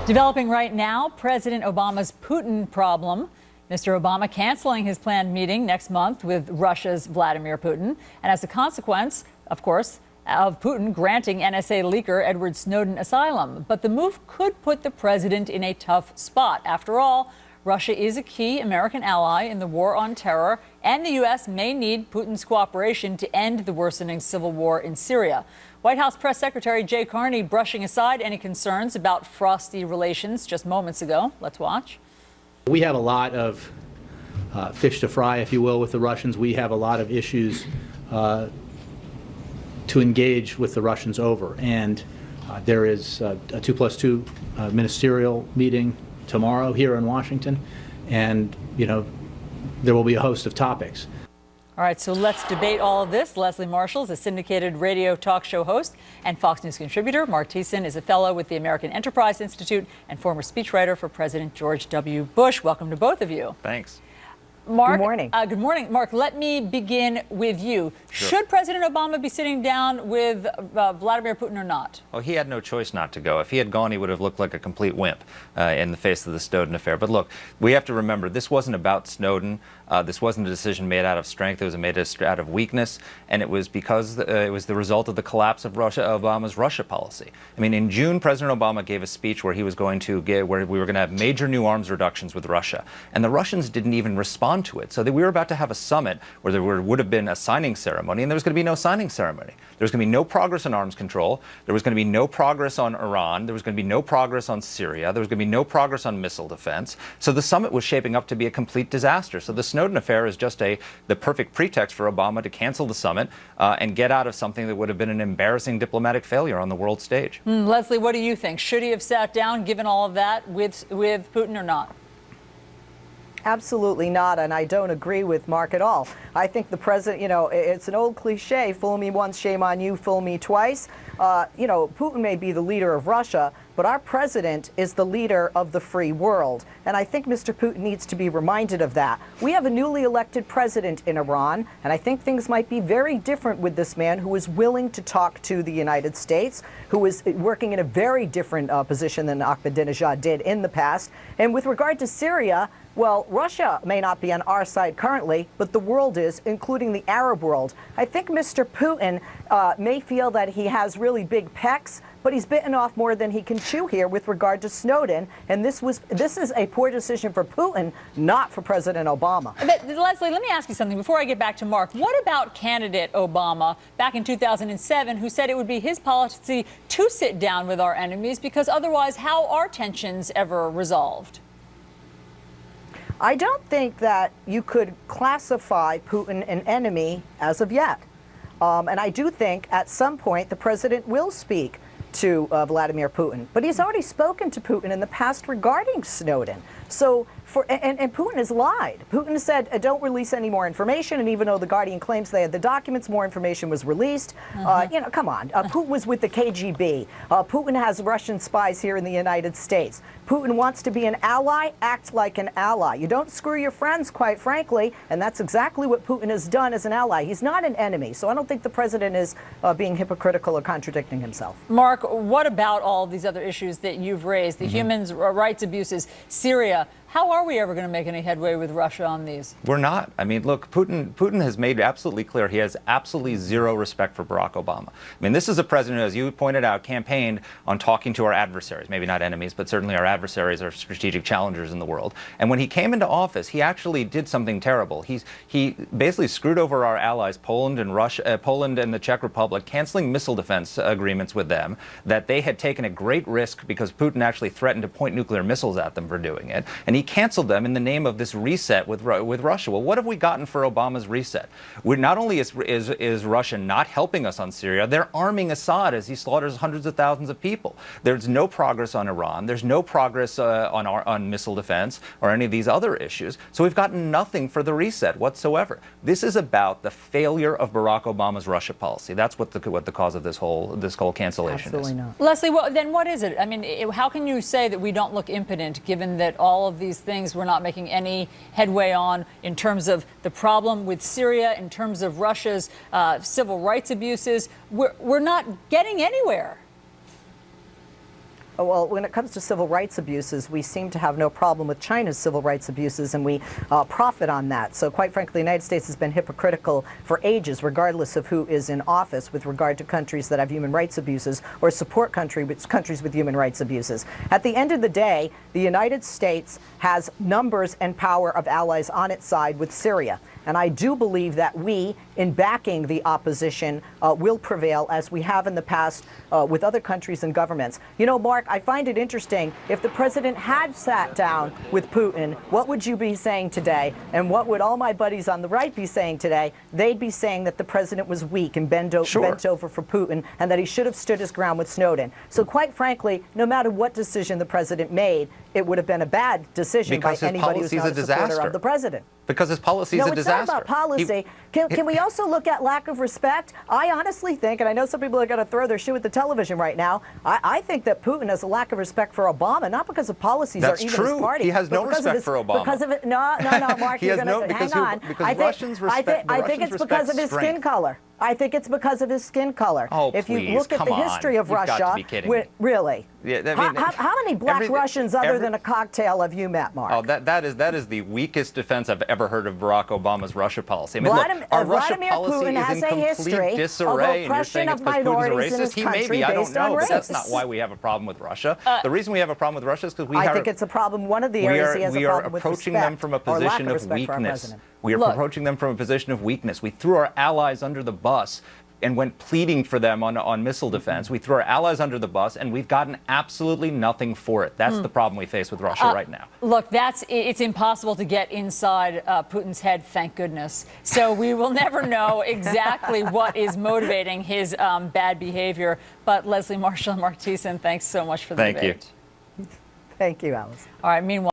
Developing right now, President Obama's Putin problem. Mr. Obama canceling his planned meeting next month with Russia's Vladimir Putin. And as a consequence, of course, of Putin granting NSA leaker Edward Snowden asylum. But the move could put the president in a tough spot. After all, Russia is a key American ally in the war on terror, and the U.S. may need Putin's cooperation to end the worsening civil war in Syria. White House Press Secretary Jay Carney brushing aside any concerns about frosty relations just moments ago. Let's watch. We have a lot of fish to fry, if you will, with the Russians. We have a lot of issues to engage with the Russians over. And there is a 2+2 ministerial meeting tomorrow here in Washington, and there will be a host of topics. All right, so let's debate all of this. Leslie Marshall is a syndicated radio talk show host and Fox News contributor. Mark Thiessen is a fellow with the American Enterprise Institute and former speechwriter for President George W. Bush. Welcome to both of you. Thanks. Mark, good morning. Good morning. Mark, let me begin with you. Sure. Should President Obama be sitting down with Vladimir Putin or not? Well, he had no choice not to go. If he had gone, he would have looked like a complete wimp in the face of the Snowden affair. But look, we have to remember, this wasn't about Snowden. This wasn't a decision made out of strength. It was made out of weakness, and it was because it was the result of the collapse of Obama's Russia policy. I mean, in June, President Obama gave a speech where he was going to where we were going to have major new arms reductions with Russia, and the Russians didn't even respond to it. So we were about to have a summit where there would have been a signing ceremony, and there was going to be no signing ceremony. There was going to be no progress on arms control. There was going to be no progress on Iran. There was going to be no progress on Syria. There was going to be no progress on missile defense. So the summit was shaping up to be a complete disaster. So the Snowden affair is just the perfect pretext for Obama to cancel the summit and get out of something that would have been an embarrassing diplomatic failure on the world stage. Leslie, what do you think? Should he have sat down, given all of that, with Putin or not? Absolutely not, and I don't agree with Mark at all. I think the president, it's an old cliche, fool me once, shame on you, fool me twice. Putin may be the leader of Russia, but our president is the leader of the free world. And I think Mr. Putin needs to be reminded of that. We have a newly elected president in Iran, and I think things might be very different with this man who is willing to talk to the United States, who is working in a very different position than Ahmadinejad did in the past. And with regard to Syria, well, Russia may not be on our side currently, but the world is, including the Arab world. I think Mr. Putin may feel that he has really big pecs, but he's bitten off more than he can chew here with regard to Snowden. And this is a poor decision for Putin, not for President Obama. But, Leslie, let me ask you something before I get back to Mark. What about candidate Obama back in 2007, who said it would be his policy to sit down with our enemies because otherwise how are tensions ever resolved? I don't think that you could classify Putin an enemy as of yet. And I do think at some point the president will speak to Vladimir Putin. But he's already spoken to Putin in the past regarding Snowden. So, and Putin has lied. Putin said, don't release any more information. And even though The Guardian claims they had the documents, more information was released. Come on. Putin was with the KGB. Putin has Russian spies here in the United States. Putin wants to be an ally, act like an ally. You don't screw your friends, quite frankly. And that's exactly what Putin has done as an ally. He's not an enemy. So I don't think the president is being hypocritical or contradicting himself. Mark, what about all of these other issues that you've raised? The human rights abuses, Syria. How are we ever going to make any headway with Russia on these? We're not. I mean, look, Putin has made absolutely clear he has absolutely zero respect for Barack Obama. I mean, this is a president who, as you pointed out, campaigned on talking to our adversaries, maybe not enemies, but certainly our adversaries, our strategic challengers in the world. And when he came into office, he actually did something terrible. He basically screwed over our allies, Poland and Russia, Poland and the Czech Republic, canceling missile defense agreements with them that they had taken a great risk because Putin actually threatened to point nuclear missiles at them for doing it. And he canceled them in the name of this reset with Russia. Well, what have we gotten for Obama's reset? Not only is Russia not helping us on Syria, they're arming Assad as he slaughters hundreds of thousands of people. There's no progress on Iran. There's no progress on missile defense or any of these other issues. So we've gotten nothing for the reset whatsoever. This is about the failure of Barack Obama's Russia policy. That's what the cause of this whole cancellation Absolutely is. Not. Leslie, well, then what is it? I mean, how can you say that we don't look impotent given that all of these things we're not making any headway on in terms of the problem with Syria, in terms of Russia's civil rights abuses? We're not getting anywhere. Well, when it comes to civil rights abuses, we seem to have no problem with China's civil rights abuses, and we profit on that. So quite frankly, the United States has been hypocritical for ages, regardless of who is in office, with regard to countries that have human rights abuses or support countries with human rights abuses. At the end of the day, the United States has numbers and power of allies on its side with Syria. And I do believe that we, in backing the opposition, will prevail, as we have in the past with other countries and governments. You know, Mark, I find it interesting, if the president had sat down with Putin, what would you be saying today? And what would all my buddies on the right be saying today? They'd be saying that the president was weak and bent over for Putin, and that he should have stood his ground with Snowden. So quite frankly, no matter what decision the president made, it would have been a bad decision by anybody who's not a supporter of the president. Because his policy is a disaster. No, it's not about policy. Can we also look at lack of respect? I honestly think, and I know some people are going to throw their shoe at the television right now, I think that Putin has a lack of respect for Obama, not because of policies or even his party. He has no respect for Obama. Because of it. No, Mark, you're going to hang on. Because Russians respect I think it's because of his skin color. I think it's because of his skin color. Oh, if please, you look at the history of Russia, got to be kidding me. Really? Yeah, I mean, how many black Russians other than a cocktail have you met, Mark? Oh, that is the weakest defense I've ever heard of Barack Obama's Russia policy. I mean, look, our Russia policy is in complete disarray, and you're saying it's because Putin's a racist. He may be, I don't know, but that's not why we have a problem with Russia. The reason we have a problem with Russia is because I think it's a problem. One of the areas he has a problem with approaching them from a position of weakness. We are approaching them from a position of weakness. We threw our allies under the bus and went pleading for them on missile defense. We threw our allies under the bus, and we've gotten absolutely nothing for it. That's the problem we face with Russia right now. Look, it's impossible to get inside Putin's head, thank goodness. So we will never know exactly what is motivating his bad behavior. But Leslie Marshall and Mark Thiessen, thanks so much for the debate. Thank you. Thank you, Alice. All right, meanwhile.